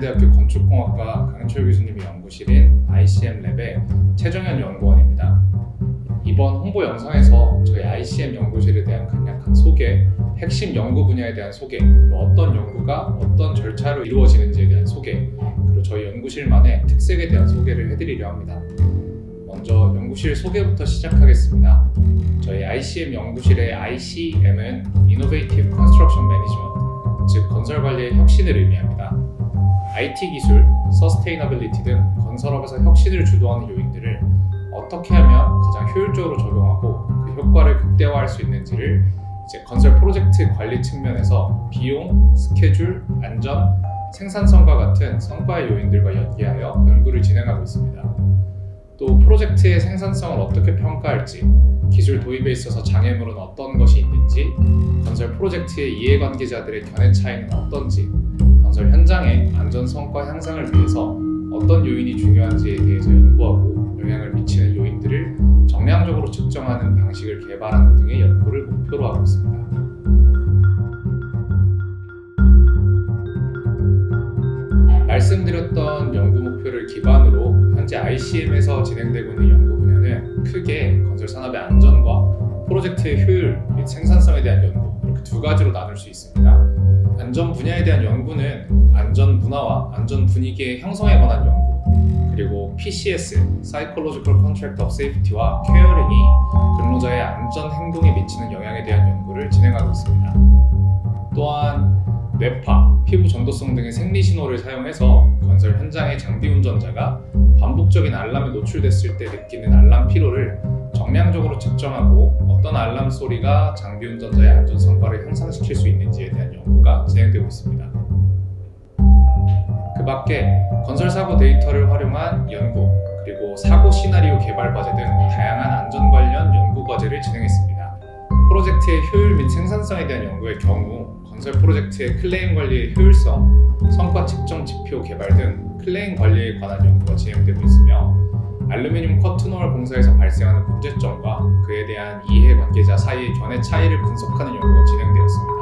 연세대학교 건축공학과 강철 교수님의 연구실인 ICM랩의 최정현 연구원입니다. 이번 홍보 영상에서 저희 ICM 연구실에 대한 간략한 소개, 핵심 연구 분야에 대한 소개, 그리고 어떤 연구가 어떤 절차로 이루어지는지에 대한 소개, 그리고 저희 연구실만의 특색에 대한 소개를 해드리려 합니다. 먼저 연구실 소개부터 시작하겠습니다. 저희 ICM 연구실의 ICM은 Innovative Construction Management, 즉 건설 관리의 혁신을 의미합니다. IT 기술, Sustainability 등 건설업에서 혁신을 주도하는 요인들을 어떻게 하면 가장 효율적으로 적용하고 그 효과를 극대화할 수 있는지를 건설 프로젝트 관리 측면에서 비용, 스케줄, 안전, 생산성과 같은 성과의 요인들과 연계하여 연구를 진행하고 있습니다. 또 프로젝트의 생산성을 어떻게 평가할지, 기술 도입에 있어서 장애물은 어떤 것이 있는지, 건설 프로젝트의 이해관계자들의 견해 차이는 어떤지, 건설 현장의 안전 성과 향상을 위해서 어떤 요인이 중요한지에 대해서 연구하고 영향을 미치는 요인들을 정량적으로 측정하는 방식을 개발하는 등의 연구를 목표로 하고 있습니다. 말씀드렸던 연구 목표를 기반으로 현재 ICM에서 진행되고 있는 연구 분야는 크게 건설 산업의 안전과 프로젝트의 효율 및 생산성에 대한 연구, 이렇게 두 가지로 나눌 수 있습니다. 안전 분야에 대한 연구는 안전 문화와 안전 분위기의 형성에 관한 연구, 그리고 PCS, Psychological Contract of Safety와 케어링이 근로자의 안전 행동에 미치는 영향에 대한 연구를 진행하고 있습니다. 또한 뇌파, 피부 전도성 등의 생리 신호를 사용해서 건설 현장의 장비 운전자가 반복적인 알람에 노출됐을 때 느끼는 알람 피로를 정량적으로 측정하고 어떤 알람 소리가 장비 운전자의 안전 성과를 향상시킬 수 있는지에 대한 연구가 진행되고 있습니다. 그 밖에 건설 사고 데이터를 활용한 연구, 그리고 사고 시나리오 개발 과제 등 다양한 안전 관련 연구 과제를 진행했습니다. 프로젝트의 효율 및 생산성에 대한 연구의 경우 건설 프로젝트의 클레임 관리의 효율성, 성과 측정 지표 개발 등 클레임 관리에 관한 연구가 진행되고 있으며 알루미늄 커튼홀 공사에서 발생하는 문제점과 그에 대한 이해관계자 사이의 견해 차이를 분석하는 연구가 진행되었습니다.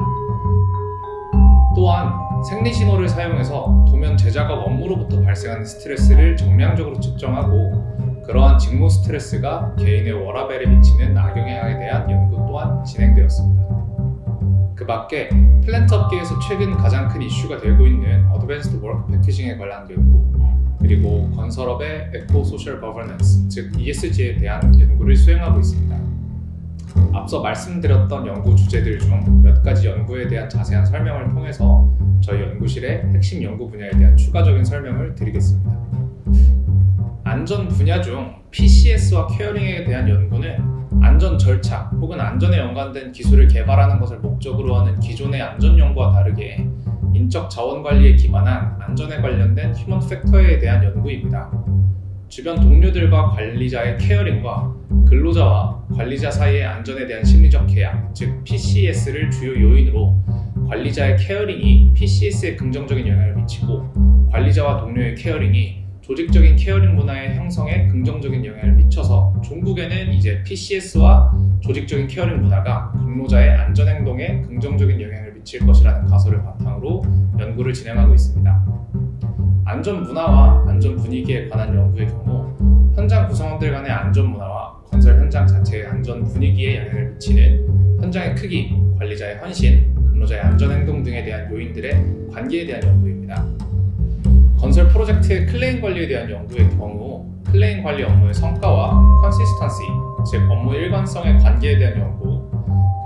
또한 생리 신호를 사용해서 도면 제작업 업무로부터 발생하는 스트레스를 정량적으로 측정하고 그러한 직무 스트레스가 개인의 워라밸에 미치는 악영향에 대한 연구 또한 진행되었습니다. 그 밖에 플랜트 업계에서 최근 가장 큰 이슈가 되고 있는 어드밴스드 워크 패키징에 관한 연구, 그리고 건설업의 에코 소셜 거버넌스, 즉 ESG에 대한 연구를 수행하고 있습니다. 앞서 말씀드렸던 연구 주제들 중 몇 가지 연구에 대한 자세한 설명을 통해서 저희 연구실의 핵심 연구 분야에 대한 추가적인 설명을 드리겠습니다. 안전 분야 중 PCS와 케어링에 대한 연구는 안전 절차 혹은 안전에 연관된 기술을 개발하는 것을 목적으로 하는 기존의 안전 연구와 다르게 인적 자원 관리에 기반한 안전에 관련된 휴먼 팩터에 대한 연구입니다. 주변 동료들과 관리자의 케어링과 근로자와 관리자 사이의 안전에 대한 심리적 계약, 즉 PCS를 주요 요인으로 관리자의 케어링이 PCS에 긍정적인 영향을 미치고 관리자와 동료의 케어링이 조직적인 케어링 문화의 형성에 긍정적인 영향을 미쳐서 종국에는 이제 PCS와 조직적인 케어링 문화가 근로자의 안전 행동에 긍정적인 영향을 미칠 것이라는 가설을 바탕으로 연구를 진행하고 있습니다. 안전 문화와 안전 분위기에 관한 연구의 경우 현장 구성원들 간의 안전 문화와 건설 현장 자체의 안전 분위기에 영향을 미치는 현장의 크기, 관리자의 헌신, 근로자의 안전 행동 등에 대한 요인들의 관계에 대한 연구입니다. 건설 프로젝트의 클레임 관리에 대한 연구의 경우 클레임 관리 업무의 성과와 컨시스턴시, 즉 업무 일관성의 관계에 대한 연구,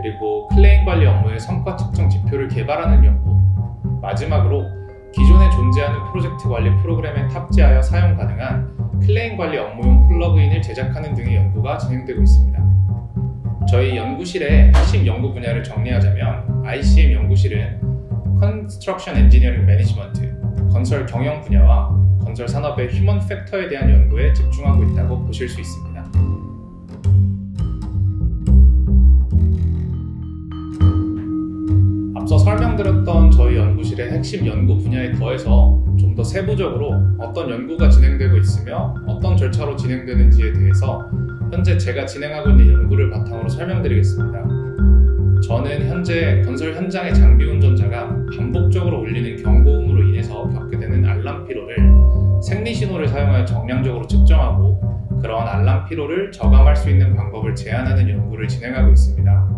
그리고 클레임 관리 업무의 성과 측정 지표를 개발하는 연구, 마지막으로 기존에 존재하는 프로젝트 관리 프로그램에 탑재하여 사용 가능한 클레임 관리 업무용 플러그인을 제작하는 등의 연구가 진행되고 있습니다. 저희 연구실의 핵심 연구 분야를 정리하자면 ICM 연구실은 Construction Engineering Management, 건설 경영 분야와 건설 산업의 휴먼 팩터에 대한 연구에 집중하고 있다고 보실 수 있습니다. 앞서 설명드렸던 저희 연구실의 핵심 연구 분야에 더해서 좀 더 세부적으로 어떤 연구가 진행되고 있으며 어떤 절차로 진행되는지에 대해서 현재 제가 진행하고 있는 연구를 바탕으로 설명드리겠습니다. 저는 현재 건설 현장의 장비 운전자가 반복적으로 울리는 경고음으로 인해서 겪게 되는 알람 알람 피로를 생리 신호를 사용하여 정량적으로 측정하고 그러한 알람 피로를 저감할 수 있는 방법을 제안하는 연구를 진행하고 있습니다.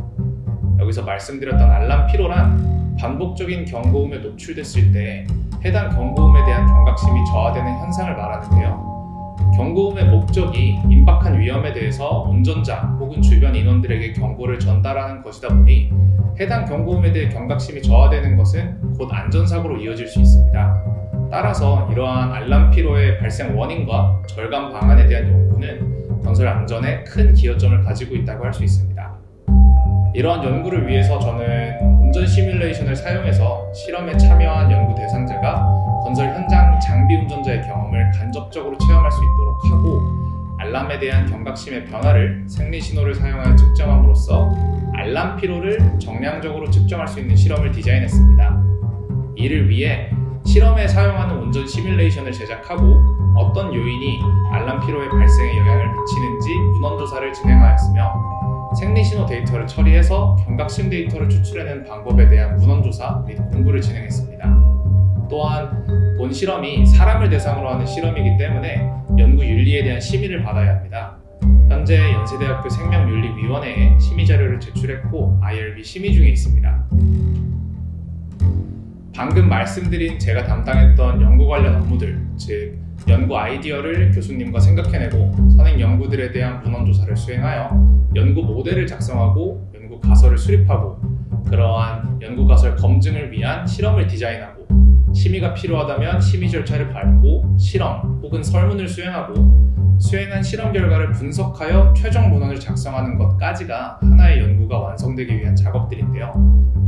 여기서 말씀드렸던 알람 피로란 반복적인 경고음에 노출됐을 때 해당 경고음에 대한 경각심이 저하되는 현상을 말하는데요. 경고음의 목적이 임박한 위험에 대해서 운전자 혹은 주변 인원들에게 경고를 전달하는 것이다 보니 해당 경고음에 대해 경각심이 저하되는 것은 곧 안전사고로 이어질 수 있습니다. 따라서 이러한 알람 피로의 발생 원인과 절감 방안에 대한 연구는 건설 안전에 큰 기여점을 가지고 있다고 할 수 있습니다. 이러한 연구를 위해서 저는 운전 시뮬레이션을 사용해서 실험에 참여한 연구 대상자가 건설 현장 장비 운전자의 경험을 간접적으로 체험할 수 있도록 하고 알람에 대한 경각심의 변화를 생리 신호를 사용하여 측정함으로써 알람 피로를 정량적으로 측정할 수 있는 실험을 디자인했습니다. 이를 위해 실험에 사용하는 운전 시뮬레이션을 제작하고 어떤 요인이 알람 피로의 발생에 영향을 미치는지 문헌 조사를 진행하였으며 생리신호 데이터를 처리해서 경각심 데이터를 추출해낸 방법에 대한 문헌조사 및 공부를 진행했습니다. 또한 본 실험이 사람을 대상으로 하는 실험이기 때문에 연구 윤리에 대한 심의를 받아야 합니다. 현재 연세대학교 생명윤리위원회에 심의 자료를 제출했고 IRB 심의 중에 있습니다. 방금 말씀드린 제가 담당했던 연구 관련 업무들, 즉 연구 아이디어를 교수님과 생각해내고 선행 연구들에 대한 문헌조사를 수행하여 연구 모델을 작성하고 연구 가설을 수립하고 그러한 연구 가설 검증을 위한 실험을 디자인하고 심의가 필요하다면 심의 절차를 밟고 실험 혹은 설문을 수행하고 수행한 실험 결과를 분석하여 최종 문헌을 작성하는 것까지가 하나의 연구가 완성되기 위한 작업들인데요.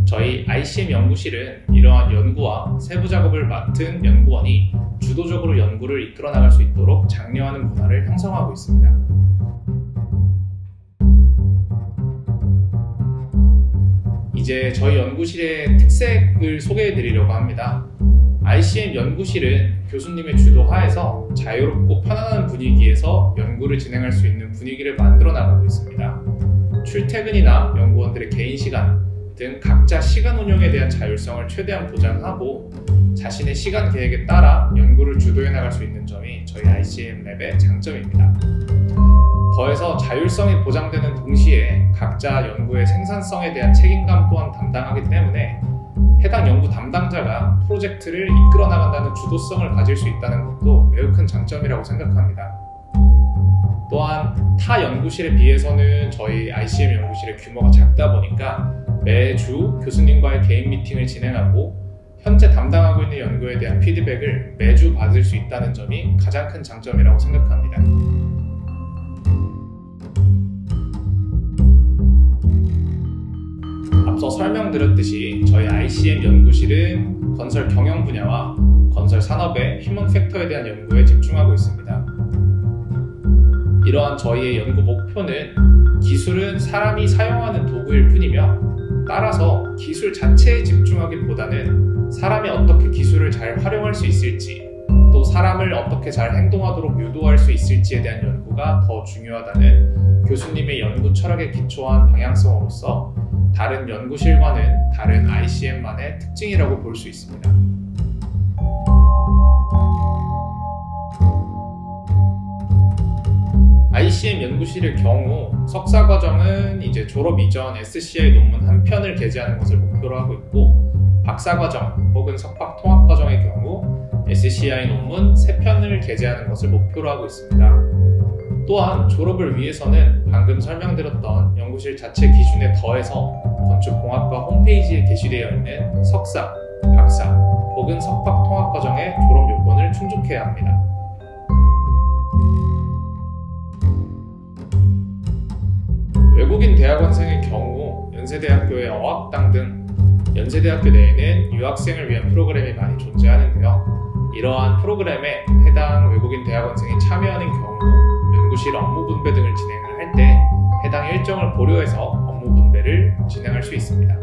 저희 ICM 연구실은 이러한 연구와 세부 작업을 맡은 연구원이 주도적으로 연구를 이끌어 나갈 수 있도록 장려하는 문화를 형성하고 있습니다. 이제 저희 연구실의 특색을 소개해 드리려고 합니다. ICM 연구실은 교수님의 주도하에서 자유롭고 편안한 분위기에서 연구를 진행할 수 있는 분위기를 만들어 나가고 있습니다. 출퇴근이나 연구원들의 개인 시간 등 각자 시간 운영에 대한 자율성을 최대한 보장하고 자신의 시간 계획에 따라 연구를 주도해 나갈 수 있는 점이 저희 ICM 랩의 장점입니다. 더해서 자율성이 보장되는 동시에 각자 연구의 생산성에 대한 책임감 또한 담당하기 때문에 해당 연구 담당자가 프로젝트를 이끌어 나간다는 주도성을 가질 수 있다는 것도 매우 큰 장점이라고 생각합니다. 또한 타 연구실에 비해서는 저희 ICM 연구실의 규모가 작다 보니까 매주 교수님과의 개인 미팅을 진행하고 현재 담당하고 있는 연구에 대한 피드백을 매주 받을 수 있다는 점이 가장 큰 장점이라고 생각합니다. 앞서 설명드렸듯이 저희 ICM 연구실은 건설 경영 분야와 건설 산업의 휴먼 팩터에 대한 연구에 집중하고 있습니다. 이러한 저희의 연구 목표는 기술은 사람이 사용하는 도구일 뿐이며 따라서 기술 자체에 집중하기보다는 사람이 어떻게 기술을 잘 활용할 수 있을지 또 사람을 어떻게 잘 행동하도록 유도할 수 있을지에 대한 연구가 더 중요하다는 교수님의 연구 철학에 기초한 방향성으로서 다른 연구실과는 다른 ICM만의 특징이라고 볼 수 있습니다. ICM 연구실의 경우 석사 과정은 이제 졸업 이전 SCI 논문 한 편을 게재하는 것을 목표로 하고 있고 박사 과정 혹은 석박 통합 과정의 경우 SCI 논문 3편을 게재하는 것을 목표로 하고 있습니다. 또한 졸업을 위해서는 방금 설명드렸던 연구실 자체 기준에 더해서 건축공학과 홈페이지에 게시되어 있는 석사, 박사 혹은 석박 통합 과정의 졸업 요건을 충족해야 합니다. 외국인 대학원생의 경우 연세대학교의 어학당 등 연세대학교 내에는 유학생을 위한 프로그램이 많이 존재하는데요. 이러한 프로그램에 해당 외국인 대학원생이 참여하는 경우 연구실 업무 분배 등을 진행을 할 때 해당 일정을 고려해서 업무 분배를 진행할 수 있습니다.